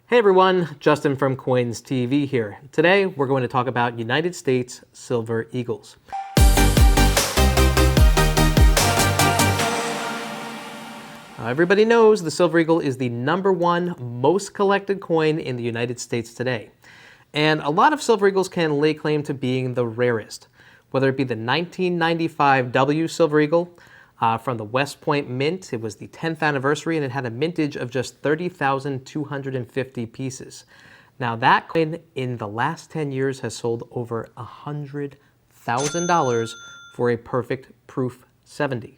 Hey everyone, Justin from Coins TV here. Today we're going to talk about United States Silver Eagles. Everybody knows the Silver Eagle is the #1 most collected coin in the United States today. And a lot of Silver Eagles can lay claim to being the rarest, whether it be the 1995 W Silver Eagle, from the West Point Mint. It was the 10th anniversary and it had a mintage of just 30,250 pieces. Now that coin in the last 10 years has sold over $100,000 for a perfect proof 70.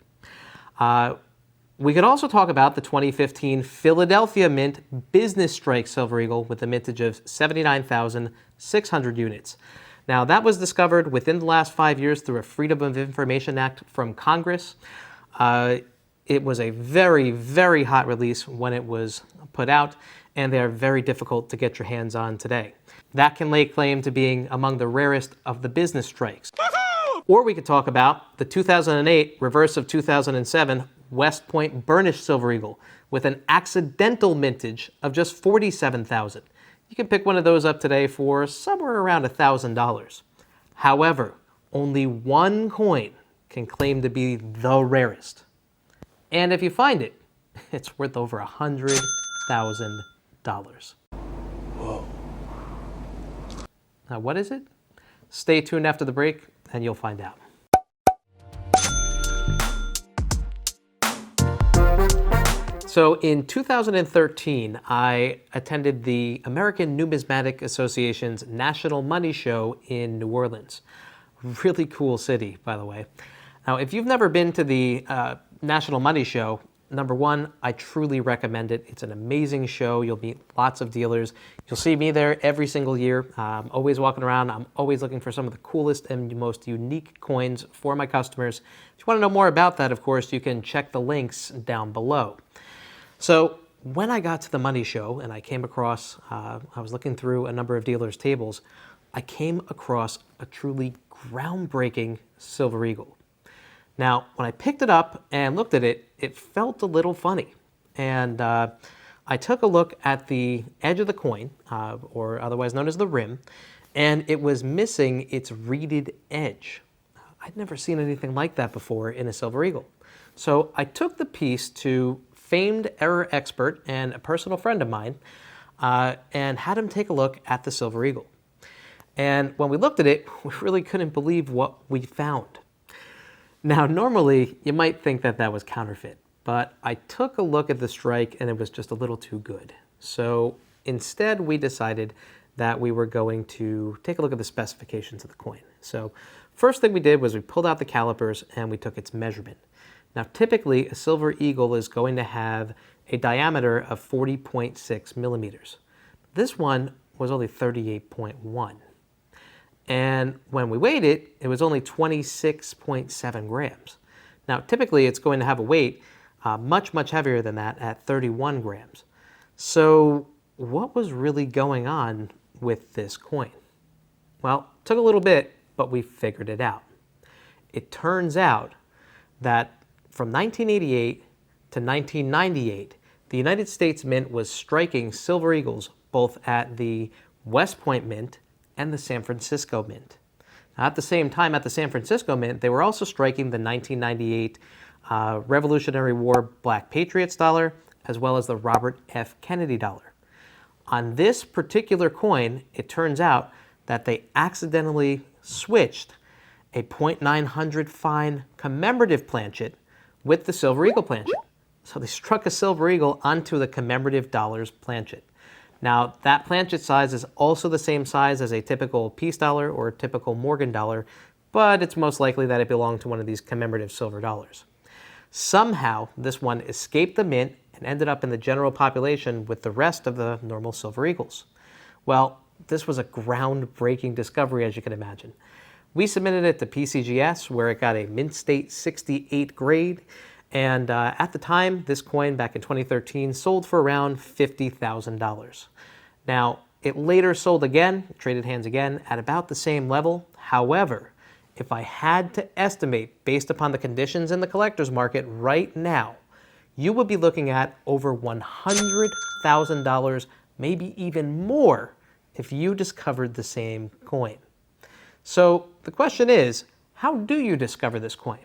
We could also talk about the 2015 Philadelphia Mint Business Strike Silver Eagle with a mintage of 79,600 units. Now that was discovered within the last 5 years through a Freedom of Information Act from Congress. It was a very, very hot release when it was put out, and they are very difficult to get your hands on today. That can lay claim to being among the rarest of the business strikes. Or we could talk about the 2008 reverse of 2007 West Point Burnished Silver Eagle with an accidental mintage of just 47,000. You can pick one of those up today for somewhere around $1,000. However, only one coin can claim to be the rarest. And if you find it, it's worth over $100,000. Whoa. Now, what is it? Stay tuned after the break and you'll find out. So in 2013, I attended the American Numismatic Association's National Money Show in New Orleans. Really cool city, by the way. Now, if you've never been to the National Money Show, number one, I truly recommend it. It's an amazing show. You'll meet lots of dealers. You'll see me there every single year. I'm always walking around. I'm always looking for some of the coolest and most unique coins for my customers. If you want to know more about that, of course, you can check the links down below. So when I got to the money show and I came across, I was looking through a number of dealers' tables, I came across a truly groundbreaking Silver Eagle. Now, when I picked it up and looked at it, it felt a little funny. And I took a look at the edge of the coin, or otherwise known as the rim, and it was missing its reeded edge. I'd never seen anything like that before in a Silver Eagle. So I took the piece to famed error expert and a personal friend of mine, and had him take a look at the Silver Eagle. And when we looked at it, we really couldn't believe what we found. Now, normally, you might think that that was counterfeit, but I took a look at the strike and it was just a little too good. So instead, we decided that we were going to take a look at the specifications of the coin. So first thing we did was we pulled out the calipers and we took its measurement. Now, typically, a Silver Eagle is going to have a diameter of 40.6 millimeters. This one was only 38.1. And when we weighed it, it was only 26.7 grams. Now, typically, it's going to have a weight much, much heavier than that at 31 grams. So what was really going on with this coin? Well, it took a little bit, but we figured it out. It turns out that from 1988 to 1998, the United States Mint was striking Silver Eagles both at the West Point Mint and the San Francisco Mint. Now, at the same time, at the San Francisco Mint, they were also striking the 1998 Revolutionary War Black Patriots dollar, as well as the Robert F. Kennedy dollar. On this particular coin, it turns out that they accidentally switched a .900 fine commemorative planchet with the Silver Eagle planchet. So they struck a Silver Eagle onto the commemorative dollars planchet. Now, that planchet size is also the same size as a typical Peace dollar or a typical Morgan dollar, but it's most likely that it belonged to one of these commemorative silver dollars. Somehow, this one escaped the mint and ended up in the general population with the rest of the normal Silver Eagles. Well, this was a groundbreaking discovery, as you can imagine. We submitted it to PCGS, where it got a Mint State 68 grade, and at the time, this coin back in 2013 sold for around $50,000. Now, it later sold again, traded hands again, at about the same level. However, if I had to estimate based upon the conditions in the collector's market right now, you would be looking at over $100,000 maybe even more if you discovered the same coin. So the question is, how do you discover this coin?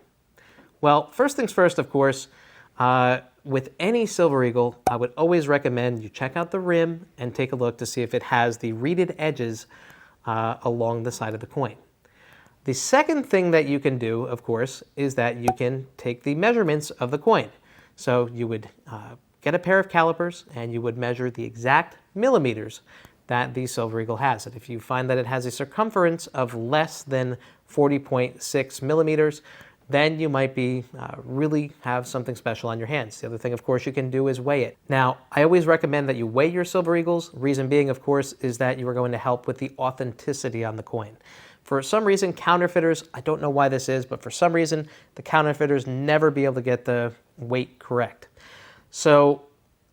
Well, first things first, of course, with any silver eagle, I would always recommend you check out the rim and take a look to see if it has the reeded edges along the side of the coin. The second thing that you can do, of course, is that you can take the measurements of the coin. So you would get a pair of calipers and you would measure the exact millimeters that the silver eagle has. And if you find that it has a circumference of less than 40.6 millimeters, then you might be really have something special on your hands. The other thing, of course, you can do is weigh it. Now, I always recommend that you weigh your silver eagles. Reason being, of course, is that you are going to help with the authenticity on the coin. For some reason, counterfeiters, I don't know why this is, but for some reason, the counterfeiters never be able to get the weight correct. So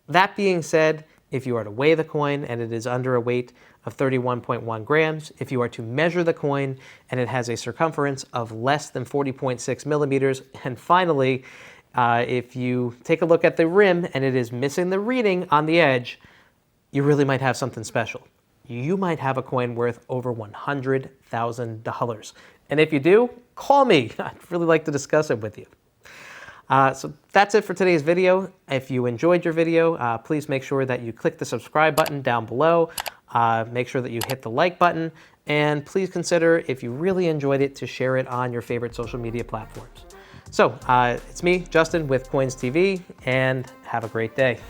that being said, if you are to weigh the coin and it is under a weight of 31.1 grams, if you are to measure the coin and it has a circumference of less than 40.6 millimeters, and finally, if you take a look at the rim and it is missing the reading on the edge, you really might have something special. You might have a coin worth over $100,000. And if you do, call me. I'd really like to discuss it with you. So that's it for today's video. If you enjoyed your video, please make sure that you click the subscribe button down below. Make sure that you hit the like button. And please consider, if you really enjoyed it, to share it on your favorite social media platforms. So it's me, Justin, with Coins TV, and have a great day.